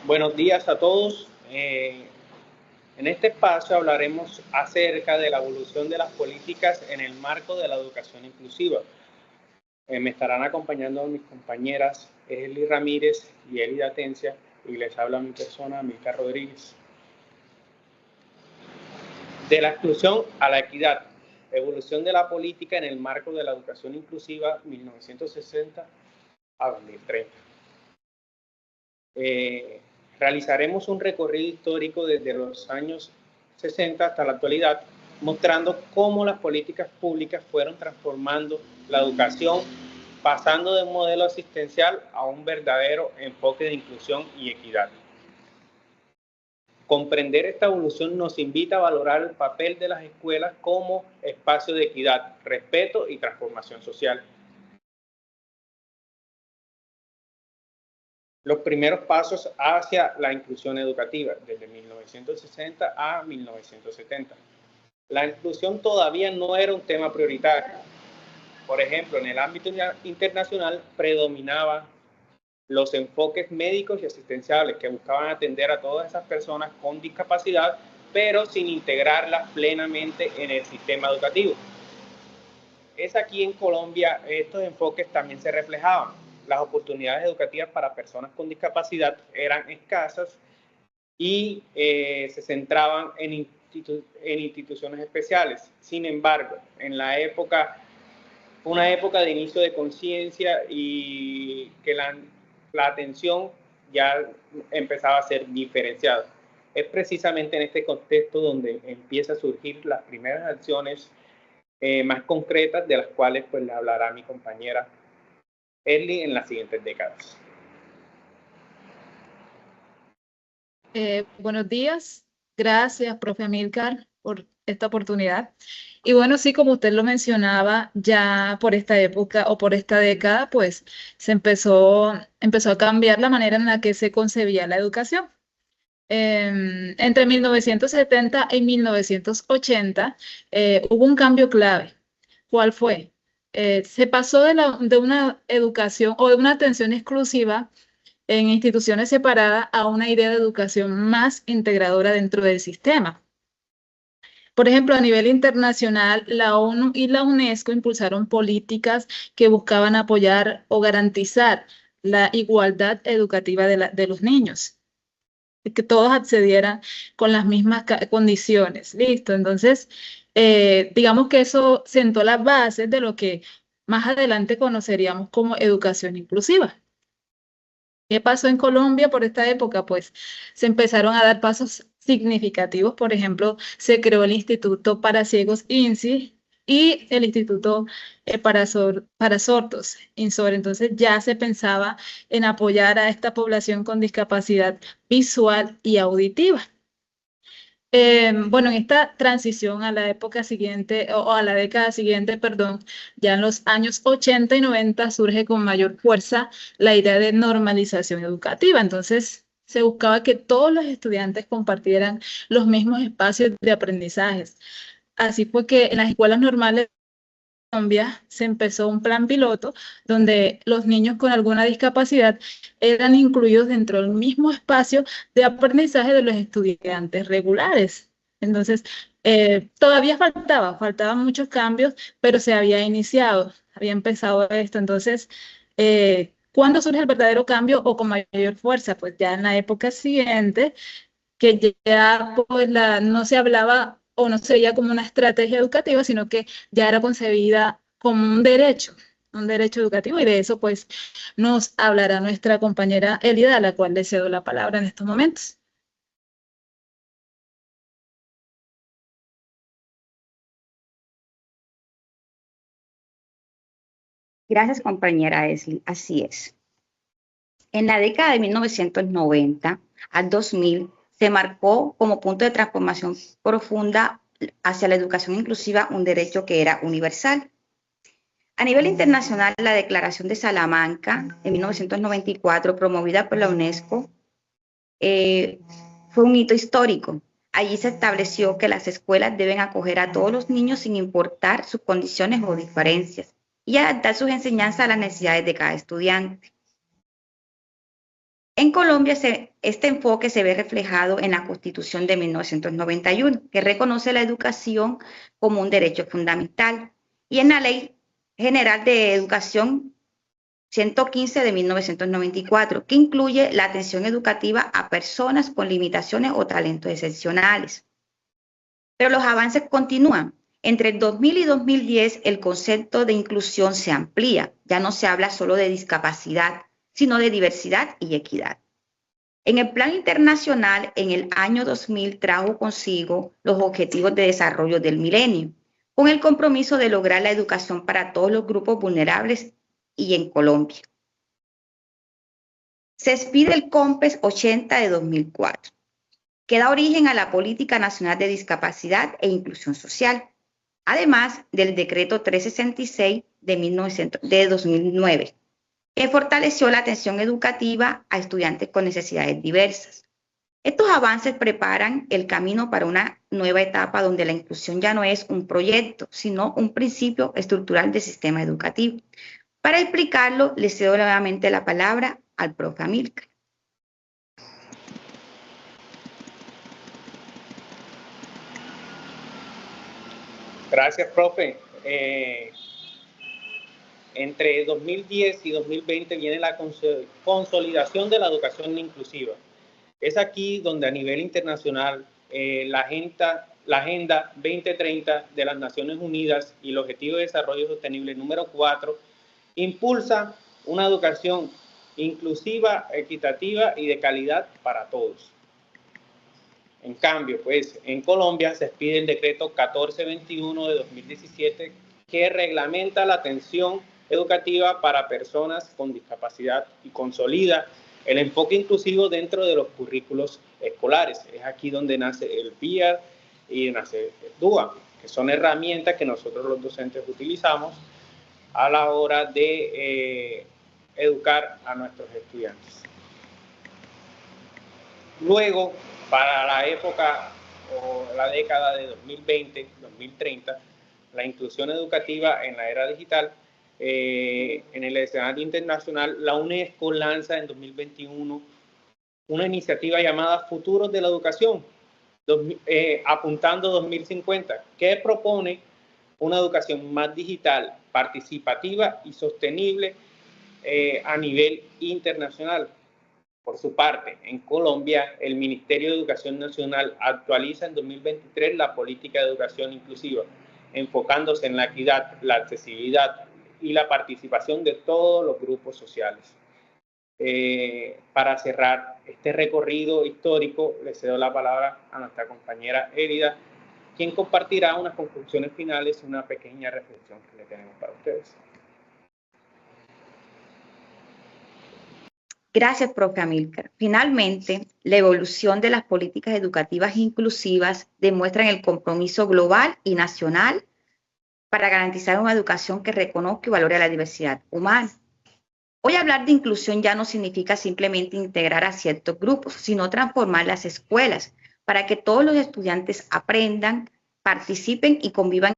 Buenos días a todos. En este espacio hablaremos acerca de la evolución de las políticas en el marco de la educación inclusiva. Me estarán acompañando mis compañeras Eli Ramírez y Eli Atencia, y les habla mi persona, Milka Rodríguez. De la exclusión a la equidad, evolución de la política en el marco de la educación inclusiva 1960 a 2030. Realizaremos un recorrido histórico desde los años 60 hasta la actualidad, mostrando cómo las políticas públicas fueron transformando la educación, pasando de un modelo asistencial a un verdadero enfoque de inclusión y equidad. Comprender esta evolución nos invita a valorar el papel de las escuelas como espacio de equidad, respeto y transformación social. Los primeros pasos hacia la inclusión educativa, desde 1960 a 1970. La inclusión todavía no era un tema prioritario. Por ejemplo, en el ámbito internacional predominaban los enfoques médicos y asistenciales que buscaban atender a todas esas personas con discapacidad, pero sin integrarlas plenamente en el sistema educativo. Es aquí en Colombia, estos enfoques también se reflejaban. Las oportunidades educativas para personas con discapacidad eran escasas y se centraban en instituciones especiales. Sin embargo, en la época, una época de inicio de conciencia y que la atención ya empezaba a ser diferenciada. Es precisamente en este contexto donde empieza a surgir las primeras acciones más concretas, de las cuales pues le hablará mi compañera Eli en las siguientes décadas. Buenos días, gracias, profe Amílcar, por esta oportunidad. Y bueno, sí, como usted lo mencionaba, ya por esta época o por esta década, pues se empezó a cambiar la manera en la que se concebía la educación. Entre 1970 y 1980 hubo un cambio clave. ¿Cuál fue? Se pasó de una educación o de una atención exclusiva en instituciones separadas a una idea de educación más integradora dentro del sistema. Por ejemplo, a nivel internacional, la ONU y la UNESCO impulsaron políticas que buscaban apoyar o garantizar la igualdad educativa de los niños, que todos accedieran con las mismas condiciones. Listo, entonces, digamos que eso sentó las bases de lo que más adelante conoceríamos como educación inclusiva. ¿Qué pasó en Colombia por esta época? Pues se empezaron a dar pasos significativos. Por ejemplo, se creó el Instituto para Ciegos INSI y el Instituto para Sordos INSOR. Entonces ya se pensaba en apoyar a esta población con discapacidad visual y auditiva. Bueno, en esta transición a la época siguiente, o a la década siguiente, perdón, ya en los años 80 y 90 surge con mayor fuerza la idea de normalización educativa. Entonces, se buscaba que todos los estudiantes compartieran los mismos espacios de aprendizajes. Así fue que en las escuelas normales Colombia se empezó un plan piloto donde los niños con alguna discapacidad eran incluidos dentro del mismo espacio de aprendizaje de los estudiantes regulares. Entonces, todavía faltaban muchos cambios, pero se había iniciado, había empezado esto. Entonces, ¿cuándo surge el verdadero cambio o con mayor fuerza? Pues ya en la época siguiente, que ya pues, no se hablaba o no se veía como una estrategia educativa, sino que ya era concebida como un derecho educativo, y de eso pues nos hablará nuestra compañera Elida, a la cual le cedo la palabra en estos momentos. Gracias, compañera Esli. Así es. En la década de 1990 al 2000 se marcó como punto de transformación profunda hacia la educación inclusiva, un derecho que era universal. A nivel internacional, la Declaración de Salamanca en 1994, promovida por la UNESCO, fue un hito histórico. Allí se estableció que las escuelas deben acoger a todos los niños sin importar sus condiciones o diferencias y adaptar sus enseñanzas a las necesidades de cada estudiante. En Colombia, este enfoque se ve reflejado en la Constitución de 1991, que reconoce la educación como un derecho fundamental, y en la Ley General de Educación 115 de 1994, que incluye la atención educativa a personas con limitaciones o talentos excepcionales. Pero los avances continúan. Entre 2000 y 2010, el concepto de inclusión se amplía. Ya no se habla solo de discapacidad, sino de diversidad y equidad. En el plan internacional, en el año 2000 trajo consigo los Objetivos de Desarrollo del Milenio, con el compromiso de lograr la educación para todos los grupos vulnerables y en Colombia. Se expide el COMPES 80 de 2004, que da origen a la Política Nacional de Discapacidad e Inclusión Social, además del Decreto 366 de 2009, que fortaleció la atención educativa a estudiantes con necesidades diversas. Estos avances preparan el camino para una nueva etapa donde la inclusión ya no es un proyecto, sino un principio estructural del sistema educativo. Para explicarlo, le cedo nuevamente la palabra al profe Amílcar. Gracias, profe. Entre 2010 y 2020 viene la consolidación de la educación inclusiva. Es aquí donde a nivel internacional la Agenda 2030 de las Naciones Unidas y el Objetivo de Desarrollo Sostenible número 4 impulsa una educación inclusiva, equitativa y de calidad para todos. En cambio, pues en Colombia se expide el decreto 1421 de 2017 que reglamenta la atención educativa para personas con discapacidad y consolida el enfoque inclusivo dentro de los currículos escolares. Es aquí donde nace el PIA y nace el DUA, que son herramientas que nosotros los docentes utilizamos a la hora de educar a nuestros estudiantes. Luego, para la época o la década de 2020-2030, la inclusión educativa en la era digital, en el escenario internacional, la UNESCO lanza en 2021 una iniciativa llamada Futuros de la Educación, apuntando 2050, que propone una educación más digital, participativa y sostenible a nivel internacional. Por su parte, en Colombia, el Ministerio de Educación Nacional actualiza en 2023 la política de educación inclusiva, enfocándose en la equidad, la accesibilidad y la participación de todos los grupos sociales. Para cerrar este recorrido histórico, le cedo la palabra a nuestra compañera Érida, quien compartirá unas conclusiones finales y una pequeña reflexión que le tenemos para ustedes. Gracias, profe Amílcar. Finalmente, la evolución de las políticas educativas inclusivas demuestran el compromiso global y nacional para garantizar una educación que reconozca y valore la diversidad humana. Hoy hablar de inclusión ya no significa simplemente integrar a ciertos grupos, sino transformar las escuelas para que todos los estudiantes aprendan, participen y convivan